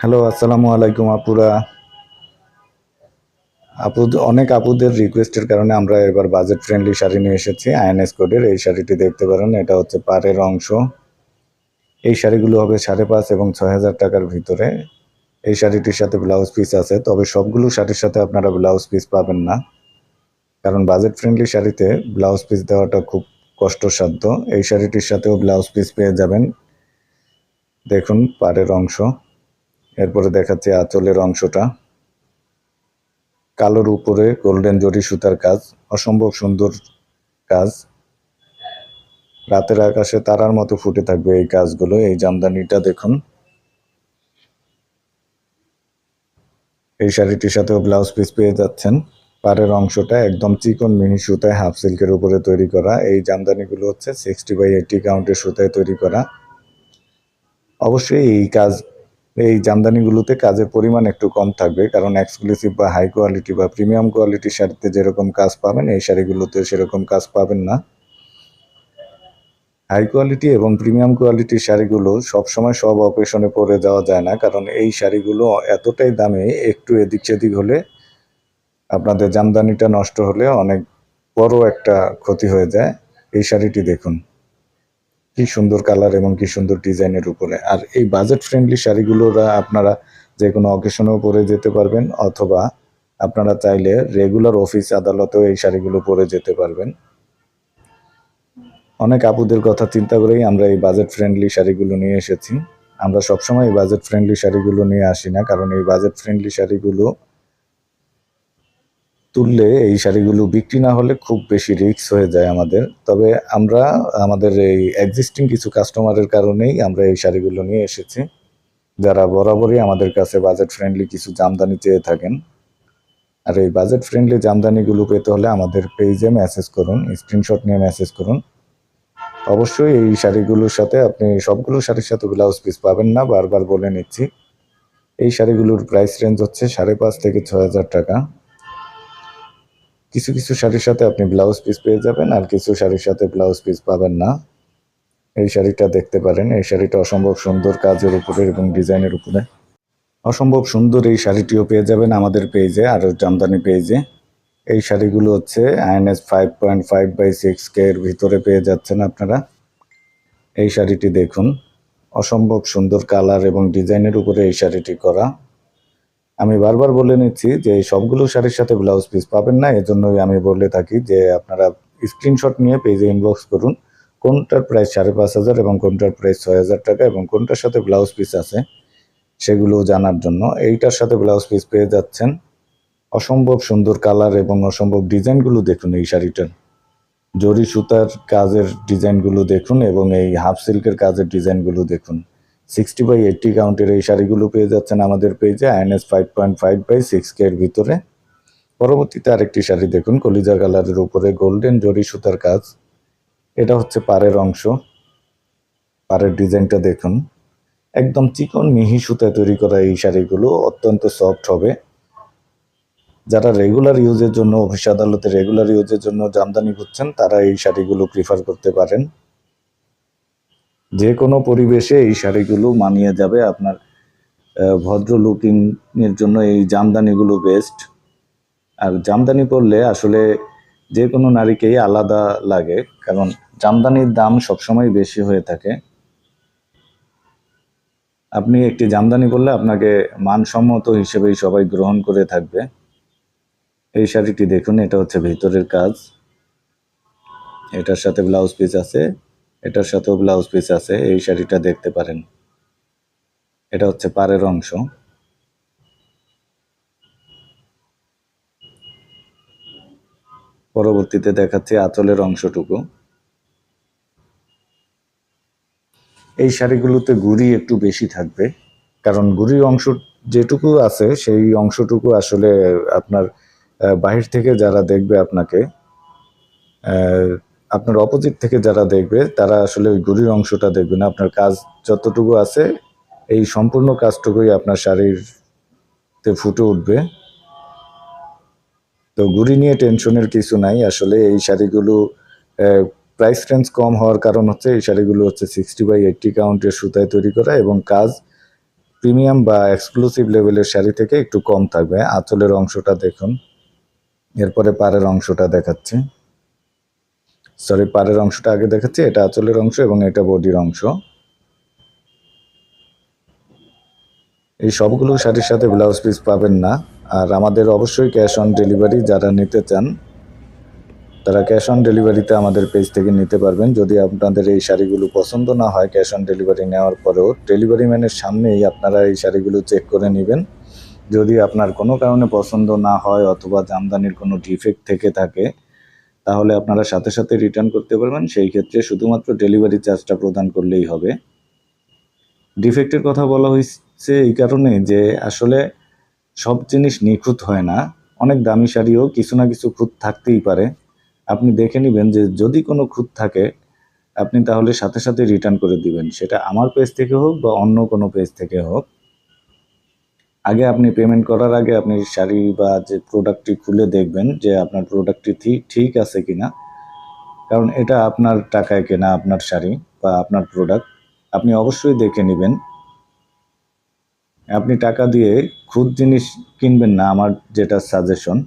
Hello, আসসালামু আলাইকুম আপুরা। অনেক আপুদের রিকোয়েস্টের কারণে আমরা এবার বাজেট ফ্রেন্ডলি শাড়ি নিয়ে এসেছি। আইএনএস কোডের এই শাড়িটি দেখতে পারেন, এটা হচ্ছে পাড়ের অংশ। এই শাড়িগুলো হবে 5,500 এবং 6,000 টাকার ভিতরে। এই শাড়িটির সাথে ব্লাউজ পিস আছে, তবে সবগুলো শাড়ির সাথে আপনারা ব্লাউজ পিস পাবেন না, কারণ বাজেট ফ্রেন্ডলি শাড়িতে ব্লাউজ পিস দেওয়াটা খুব কষ্টসাধ্য। এই শাড়িটির সাথেও ব্লাউজ পিস পেয়ে যাবেন। দেখুন পাড়ের অংশ। এরপরে দেখাচ্ছি আঁচলের অংশটা। কালোর উপরে গোল্ডেন জরি সুতার কাজ, অসম্ভব সুন্দর কাজ। রাতের আকাশে তারার মতো ফুটে থাকবে এই কাজগুলো। এই জামদানিটা দেখুন। এই শাড়িটির সাথেও ব্লাউজ পিস পেয়ে যাচ্ছেন। পাড়ের অংশটা একদম চিকন মিহি সুতায় হাফ সিল্কের উপরে তৈরি করা। এই জামদানিগুলো হচ্ছে 60/80 কাউন্টের সুতায় তৈরি করা। অবশ্যই এই জামদানিগুলোতে কাজের পরিমাণ একটু কম থাকবে, কারণ এক্সক্লুসিভ বা হাই কোয়ালিটি বা প্রিমিয়াম কোয়ালিটির শাড়িতে যেরকম কাজ পাবেন এই শাড়িগুলোতে সেরকম কাজ পাবেন না। হাই কোয়ালিটি এবং প্রিমিয়াম কোয়ালিটির শাড়িগুলো সবসময় সব অকেশনে পরে যাওয়া যায় না, কারণ এই শাড়িগুলো এতটাই দামে একটু এদিক সেদিক হলে, আপনাদের জামদানিটা নষ্ট হলে অনেক বড় একটা ক্ষতি হয়ে যায়। এই শাড়িটি দেখুন, কি সুন্দর কালার এবং কি সুন্দর ডিজাইনের উপরে। আর এই বাজেট ফ্রেন্ডলি শাড়িগুলোরা আপনারা যে কোনো অকেশনেও পরে যেতে পারবেন, অথবা আপনারা চাইলে রেগুলার অফিস আদালতেও এই শাড়িগুলো পরে যেতে পারবেন। অনেক আপুদের কথা চিন্তা করেই আমরা এই বাজেট ফ্রেন্ডলি শাড়িগুলো নিয়ে এসেছি। আমরা সবসময় এই বাজেট ফ্রেন্ডলি শাড়িগুলো নিয়ে আসি না, কারণ এই বাজেট ফ্রেন্ডলি শাড়িগুলো তুললে এই শাড়িগুলো বিক্রি না হলে খুব বেশি রিস্ক হয়ে যায় আমাদের। তবে আমরা আমাদের এই এক্সিস্টিং কিছু কাস্টমারের কারণেই আমরা এই শাড়িগুলো নিয়ে এসেছি, যারা বরাবরই আমাদের কাছে বাজেট ফ্রেন্ডলি কিছু জামদানি চেয়ে থাকেন। আর এই বাজেট ফ্রেন্ডলি জামদানিগুলো পেতে হলে আমাদের পেজে মেসেজ করুন, স্ক্রিনশট নিয়ে মেসেজ করুন। অবশ্যই এই শাড়িগুলোর সাথে আপনি সবগুলো শাড়ির সাথে ব্লাউজ পিস পাবেন না, বারবার বলে নিচ্ছি। এই শাড়িগুলোর প্রাইস রেঞ্জ হচ্ছে 5,500 থেকে 6,000 টাকা। কিছু কিছু শাড়ির সাথে আপনি ব্লাউজ পিস পেয়ে যাবেন, আর কিছু শাড়ির সাথে ব্লাউজ পিস পাবেন না। এই শাড়িটা দেখতে পারেন, এই শাড়িটা অসম্ভব সুন্দর কাজের উপরে এবং ডিজাইনের উপরে। অসম্ভব সুন্দর এই শাড়িটিও পেয়ে যাবেন আমাদের পেজে আর জামদানি পেজে। এই শাড়িগুলো হচ্ছে আইএনএস 5.5/6K এর ভিতরে পেয়ে যাচ্ছেন আপনারা। এই শাড়িটি দেখুন, অসম্ভব সুন্দর কালার এবং ডিজাইনের উপরে এই শাড়িটি করা। আমি বারবার বলে নিচ্ছি যে এই সবগুলো শাড়ির সাথে ব্লাউজ পিস পাবেন না, এজন্যই আমি বলে থাকি যে আপনারা স্ক্রিনশট নিয়ে পেজে ইনবক্স করুন কোনটার প্রাইস 5,500 এবং কোনটার প্রাইস 6,000 টাকা এবং কোনটার সাথে ব্লাউজ পিস আছে সেগুলো জানার জন্য। এইটার সাথে ব্লাউজ পিস পেয়ে যাচ্ছেন। অসম্ভব সুন্দর কালার এবং অসম্ভব ডিজাইনগুলো দেখুন। এই শাড়িটার জরি সুতার কাজের ডিজাইনগুলো দেখুন এবং এই হাফ সিল্কের কাজের ডিজাইনগুলো দেখুন। 60/80 কাউন্টের এই শাড়িগুলো পেয়ে যাচ্ছেন আমাদের পেজে আইএনএস 5.5/6K এর ভিতরে। পরবর্তীতে আরেকটি শাড়ি দেখুন, কলিজা কালারের উপরে গোল্ডেন জরি সুতার কাজ। এটা হচ্ছে পাড়ের অংশ। পাড়ের ডিজাইনটা দেখুন, একদম চিকন মিহি সুতায় তৈরি করা এই শাড়িগুলো অত্যন্ত সফট হবে। যারা রেগুলার ইউজের জন্য, অফিস আদালতে রেগুলার ইউজের জন্য জামদানি খুঁজছেন, তারা এই শাড়িগুলো প্রিফার করতে পারেন। যে কোনো পরিবেশে এই শাড়িগুলো মানিয়ে যাবে আপনার। ভদ্র লুকিং এর জন্য এই জামদানিগুলো বেস্ট। আর জামদানি পরলে আসলে যে কোনো নারীকেই আলাদা লাগে, কারণ জামদানির দাম সবসময় বেশি হয়ে থাকে। আপনি একটি জামদানি পরলে আপনাকে মানসম্মত হিসেবেই সবাই গ্রহণ করে থাকবে। এই শাড়িটি দেখুন, এটা হচ্ছে ভিতরের কাজ। এটার সাথে ব্লাউজ পিস আছে, এটার সাথেও ব্লাউজ পিস আছে। এই শাড়িটা দেখতে পারেন, এটা হচ্ছে পাড়ের অংশ। পরবর্তীতে দেখাচ্ছি আঁচলের অংশটুকু। এই শাড়িগুলোতে গুড়ি একটু বেশি থাকবে, কারণ গুড়ির অংশ যেটুকু আছে সেই অংশটুকু আসলে আপনার বাহির থেকে যারা দেখবে আপনাকে, আপনার অপোজিট থেকে যারা দেখবে তারা আসলে ওই গুড়ির অংশটা দেখবে না। আপনার কাজ যতটুকু আছে এই সম্পূর্ণ কাজটুকুই আপনার শাড়িতে ফুটে উঠবে। তো গুড়ি নিয়ে টেনশনের কিছু নাই। আসলে এই শাড়িগুলো প্রাইস রেঞ্জ কম হওয়ার কারণ হচ্ছে এই শাড়িগুলো হচ্ছে 60/80 কাউন্টের সুতায় তৈরি করা এবং কাজ প্রিমিয়াম বা এক্সক্লুসিভ লেভেলের শাড়ি থেকে একটু কম থাকবে। আঁচলের অংশটা দেখুন, এরপরে পাড়ের অংশটা দেখাচ্ছি। সরি, পাড়ের অংশটা আগে দেখাচ্ছি। এটা আঁচলের অংশ এবং এটা বডির অংশ। এই সবগুলো শাড়ির সাথে ব্লাউজ পিস পাবেন না। আর আমাদের অবশ্যই ক্যাশ অন ডেলিভারি, যারা নিতে চান তারা ক্যাশ অন ডেলিভারিতে আমাদের পেজ থেকে নিতে পারবেন। যদি আপনাদের এই শাড়িগুলো পছন্দ না হয়, ক্যাশ অন ডেলিভারি নেওয়ার পরেও ডেলিভারি ম্যানের সামনেই আপনারা এই শাড়িগুলো চেক করে নেবেন। যদি আপনার কোনো কারণে পছন্দ না হয় অথবা জামদানির কোনো ডিফেক্ট থেকে থাকে, তাহলে আপনারা সাথে সাথে রিটার্ন করতে পারবেন। সেই ক্ষেত্রে শুধুমাত্র ডেলিভারি চার্জটা প্রদান করলেই হবে। ডিফেক্টের কথা বলা হয়েছে এই কারণে যে আসলে সব জিনিস নিখুঁত হয় না। অনেক দামি শাড়িও কিছু না কিছু খুঁত থাকতেই পারে। আপনি দেখে নেবেন যে যদি কোনো খুঁত থাকে, আপনি তাহলে সাথে সাথে রিটার্ন করে দিবেন। সেটা আমার পেজ থেকে হোক বা অন্য কোনো পেজ থেকে হোক। আগে আপনি পেমেন্ট করার আগে আপনি শাড়ি বা যে প্রোডাক্টটি খুলে দেখবেন যে আপনার প্রোডাক্টটি ঠিক আছে কিনা। কারণ এটা আপনার টাকায় কেনা আপনার শাড়ি বা আপনার প্রোডাক্ট, আপনি অবশ্যই দেখে নেবেন। আপনি টাকা দিয়ে খুদ জিনিস কিনবেন না, আমার যেটা সাজেশন।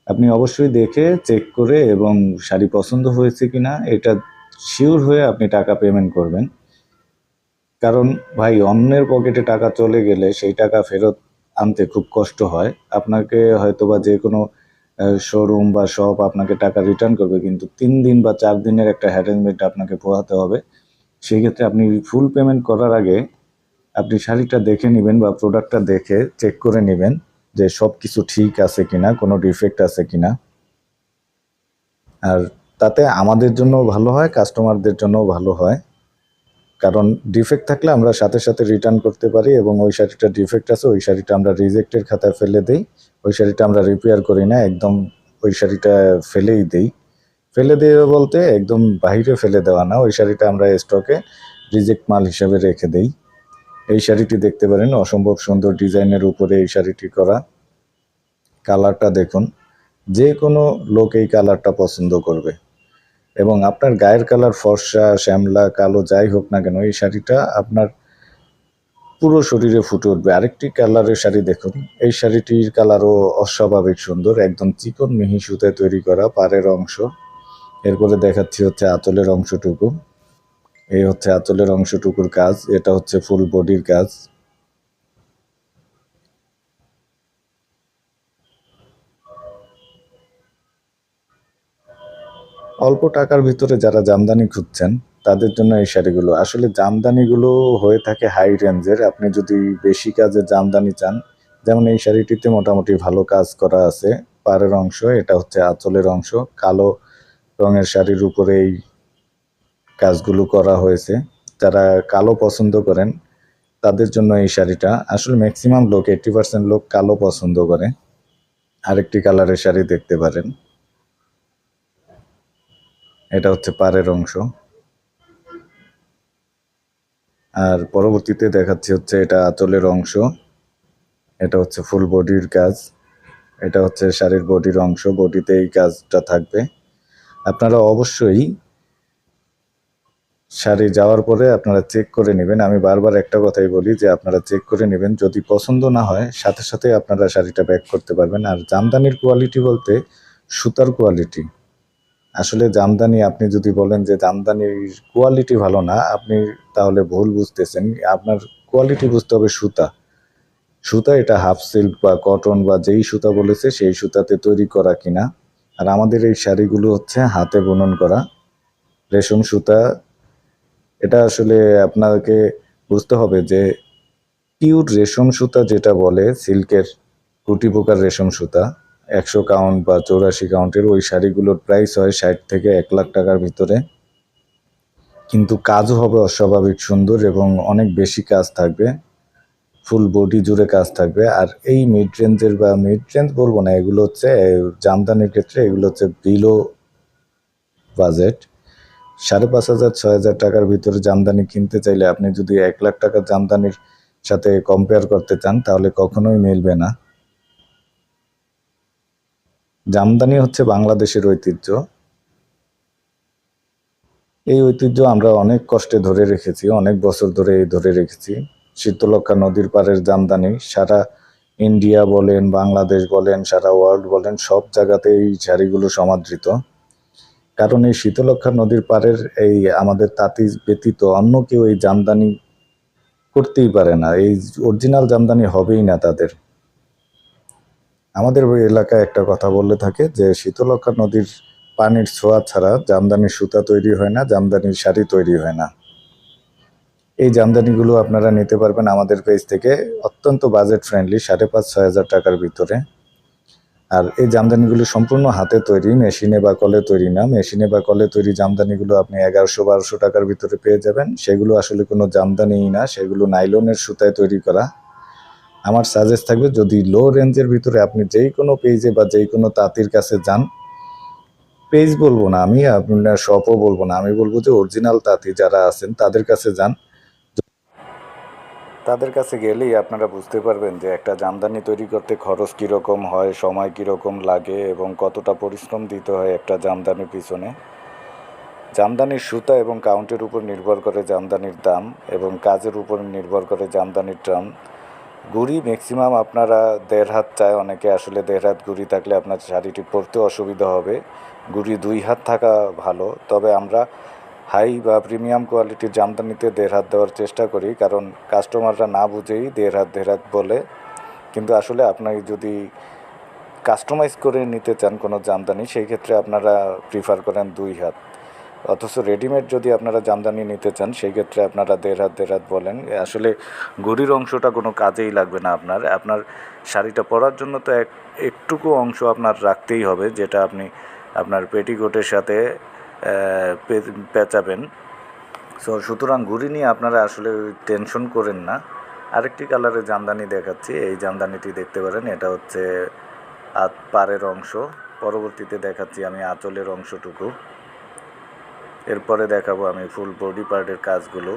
আপনি অবশ্যই দেখে চেক করে এবং শাড়ি পছন্দ হয়েছে কিনা এটা শিওর হয়ে আপনি টাকা পেমেন্ট করবেন। কারণ ভাই, অন্যের পকেটে টাকা চলে গেলে সেই টাকা ফেরত আনতে খুব কষ্ট হয়। আপনাকে হয়তোবা যে কোনো শোরুম বা শপ আপনাকে টাকা রিটার্ন করবে, কিন্তু 3 দিন বা 4 দিনের একটা হ্যারাসমেন্ট আপনাকে পোহাতে হবে। সেই ক্ষেত্রে আপনি ফুল পেমেন্ট করার আগে আপনি শাড়িটা দেখে নেবেন বা প্রোডাক্টটা দেখে চেক করে নেবেন যে সব কিছু ঠিক আছে কিনা, কোনো ডিফেক্ট আছে কিনা। আর তাতে আমাদের জন্য ভালো হয়, কাস্টমারদের জন্যও ভালো হয়। কারণ ডিফেক্ট থাকলে আমরা সাথে সাথে রিটার্ন করতে পারি এবং ওই শাড়িটা ডিফেক্ট আছে, ওই শাড়িটা আমরা রিজেক্টের খাতায় ফেলে দিই। ওই শাড়িটা আমরা রিপেয়ার করি না, একদম ওই শাড়িটা ফেলেই দিই। ফেলে দেওয়া বলতে একদম বাহিরে ফেলে দেওয়া না, ওই শাড়িটা আমরা স্টকে রিজেক্ট মাল হিসেবে রেখে দেই। এই শাড়িটি দেখতে পারেন, অসম্ভব সুন্দর ডিজাইনের উপরে এই শাড়িটি করা। কালারটা দেখুন, যে কোনো লোক এই কালারটা পছন্দ করবে এবং আপনার গায়ের কালার ফর্সা, শ্যামলা, কালো যাই হোক না কেন, এই শাড়িটা আপনার পুরো শরীরে ফুটে উঠবে। আরেকটি কালারের শাড়ি দেখুন, এই শাড়িটির কালারও অস্বাভাবিক সুন্দর, একদম চিকন মিহি সুতায় তৈরি করা পাড়ের অংশ। এরপরে দেখাচ্ছি হচ্ছে আঁচলের অংশটুকু। এই হচ্ছে আঁচলের অংশটুকুর কাজ, এটা হচ্ছে ফুল বডির কাজ। অল্প টাকার ভিতরে যারা জামদানি খুঁজছেন তাদের জন্য এই শাড়িগুলো। আসলে জামদানিগুলো হয়ে থাকে হাই রেঞ্জের। আপনি যদি বেশি কাজের জামদানি চান, যেমন এই শাড়িটিতে মোটামুটি ভালো কাজ করা আছে। পাড়ের অংশ, এটা হচ্ছে আঁচলের অংশ। কালো রঙের শাড়ির উপরে এই কাজগুলো করা হয়েছে। যারা কালো পছন্দ করেন তাদের জন্য এই শাড়িটা। আসলে ম্যাক্সিমাম লোক, 80% লোক কালো পছন্দ করে। আরেকটি কালারের শাড়ি দেখতে পারেন, এটা হচ্ছে পাড়ের অংশ। আর পরবর্তীতে দেখাচ্ছি হচ্ছে এটা আঁচলের অংশ, এটা হচ্ছে ফুল বডির কাজ। এটা হচ্ছে শাড়ির বডির অংশ, বডিতে এই কাজটা থাকবে। আপনারা অবশ্যই শাড়ি যাওয়ার পরে আপনারা চেক করে নেবেন। আমি বারবার একটা কথাই বলি যে আপনারা চেক করে নেবেন, যদি পছন্দ না হয় সাথে সাথে আপনারা শাড়িটা ব্যাক করতে পারবেন। আর জামদানির কোয়ালিটি বলতে সুতার কোয়ালিটি। আসলে জামদানি, আপনি যদি বলেন যে জামদানির কোয়ালিটি ভালো না, আপনি তাহলে ভুল বুঝতেছেন। আপনার কোয়ালিটি বুঝতে হবে সুতা। সুতা এটা হাফ সিল্ক বা কটন বা যেই সুতা বলেছে সেই সুতাতে তৈরি করা কিনা। আর আমাদের এই শাড়িগুলো হচ্ছে হাতে বুনন করা রেশম সুতা। এটা আসলে আপনাকে বুঝতে হবে যে পিওর রেশম সুতা যেটা বলে, সিল্কের গুটি পোকার রেশম সুতা, 100 কাউন্ট বা 84 কাউন্টের ওই শাড়িগুলোর প্রাইস হয় 60 থেকে 1 লাখ টাকার ভিতরে। কিন্তু কাজও হবে অস্বাভাবিক সুন্দর এবং অনেক বেশি কাজ থাকবে, ফুল বডি জুড়ে কাজ থাকবে। আর এই মিড রেঞ্জের বা মিড রেঞ্জ বলবো না, এগুলো হচ্ছে জামদানির ক্ষেত্রে এগুলো হচ্ছে বিলো বাজেট। 5,500 6,000 টাকার ভিতরে জামদানি কিনতে চাইলে আপনি যদি 1 লাখ টাকার জামদানির সাথে কম্পেয়ার করতে চান তাহলে কখনোই মিলবে না। জামদানি হচ্ছে বাংলাদেশের ঐতিহ্য। এই ঐতিহ্য আমরা অনেক কষ্টে ধরে রেখেছি, অনেক বছর ধরে ধরে রেখেছি। শীতলক্ষ্যা নদীর পাড়ের জামদানি সারা ইন্ডিয়া বলেন, বাংলাদেশ বলেন, সারা ওয়ার্ল্ড বলেন, সব জায়গাতে এই শাড়িগুলো সমাদৃত। কারণ এই শীতলক্ষ্যা নদীর পাড়ের এই আমাদের তাঁতি ব্যতীত অন্য কেউ এই জামদানি করতেই পারে না, এই অরিজিনাল জামদানি হবেই না তাদের। আমাদের ওই এলাকায় একটা কথা বলে থাকে যে শীতলক্ষ্যা নদীর পানির ছোঁয়া ছাড়া জামদানির সুতা তৈরি হয় না, জামদানির শাড়ি তৈরি হয় না। এই জামদানিগুলো আপনারা নিতে পারবেন আমাদের পেজ থেকে, অত্যন্ত বাজেট ফ্রেন্ডলি, 5,500-6,000 টাকার ভিতরে। আর এই জামদানিগুলো সম্পূর্ণ হাতে তৈরি, মেশিনে বা কলে তৈরি না। মেশিনে বা কলে তৈরি জামদানিগুলো আপনি 1100-1200 টাকার ভিতরে পেয়ে যাবেন। সেগুলো আসলে কোনো জামদানিই না, সেগুলো নাইলনের সুতায় তৈরি করা। আমার সাজেস্ট থাকবে যদি লো রেঞ্জের ভিতরে আপনি যেই কোনো পেজে বা যেই কোনো তাঁতির কাছে যান, পেজ বলবো না আমি, আপনার শপও বলবো না, আমি বলবো যে অরিজিনাল তাঁতি যারা আছেন তাদের কাছে যান। তাদের কাছে গেলেই আপনারা বুঝতে পারবেন যে একটা জামদানি তৈরি করতে খরচ কীরকম হয়, সময় কীরকম লাগে এবং কতটা পরিশ্রম দিতে হয় একটা জামদানির পিছনে। জামদানির সুতা এবং কাউন্টের উপর নির্ভর করে জামদানির দাম এবং কাজের উপর নির্ভর করে জামদানির দাম। গুড়ি ম্যাক্সিমাম আপনারা 1.5 হাত চায় অনেকে, আসলে 1.5 হাত গুড়ি থাকলে আপনার শাড়িটি পরতে অসুবিধা হবে। গুড়ি 2 হাত থাকা ভালো, তবে আমরা হাই বা প্রিমিয়াম কোয়ালিটির জামদানিতে 1.5 হাত দেওয়ার চেষ্টা করি, কারণ কাস্টমাররা না বুঝেই 1.5 হাত বলে। কিন্তু আসলে আপনার যদি কাস্টমাইজ করে নিতে চান কোনো জামদানি, সেই ক্ষেত্রে আপনারা প্রিফার করেন 2 হাত। অথচ রেডিমেড যদি আপনারা জামদানি নিতে চান সেই ক্ষেত্রে আপনারা 1.5 হাত বলেন। আসলে গুড়ির অংশটা কোনো কাজেই লাগবে না আপনার, আপনার শাড়িটা পরার জন্য তো একটুকু অংশ আপনার রাখতেই হবে, যেটা আপনি আপনার পেটিকোটের সাথে পেঁচাবেন। সুতরাং গুড়ি নিয়ে আপনারা আসলে টেনশন করেন না। আরেকটি কালারের জামদানি দেখাচ্ছি, এই জামদানিটি দেখতে পারেন, এটা হচ্ছে পাড়ের অংশ। পরবর্তীতে দেখাচ্ছি আমি আঁচলের অংশটুকু, এরপরে দেখাবো আমি ফুল বডি পার্টের কাজগুলো।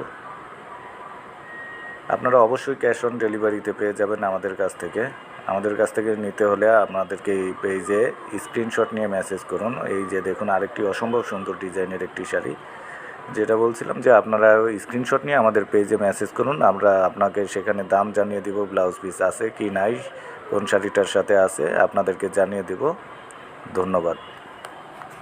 আপনারা অবশ্যই ক্যাশ অন ডেলিভারিতে পেয়ে যাবেন আমাদের কাছ থেকে। আমাদের কাছ থেকে নিতে হলে আপনাদেরকে এই পেজে স্ক্রিনশট নিয়ে মেসেজ করুন। এই যে দেখুন আরেকটি অসম্ভব সুন্দর ডিজাইনের একটি শাড়ি, যেটা বলছিলাম যে আপনারা স্ক্রিনশট নিয়ে আমাদের পেজে মেসেজ করুন, আমরা আপনাকে সেখানে দাম জানিয়ে দিব, ব্লাউজ পিস আছে কি নাই, কোন শাড়িটার সাথে আছে আপনাদেরকে জানিয়ে দেব। ধন্যবাদ।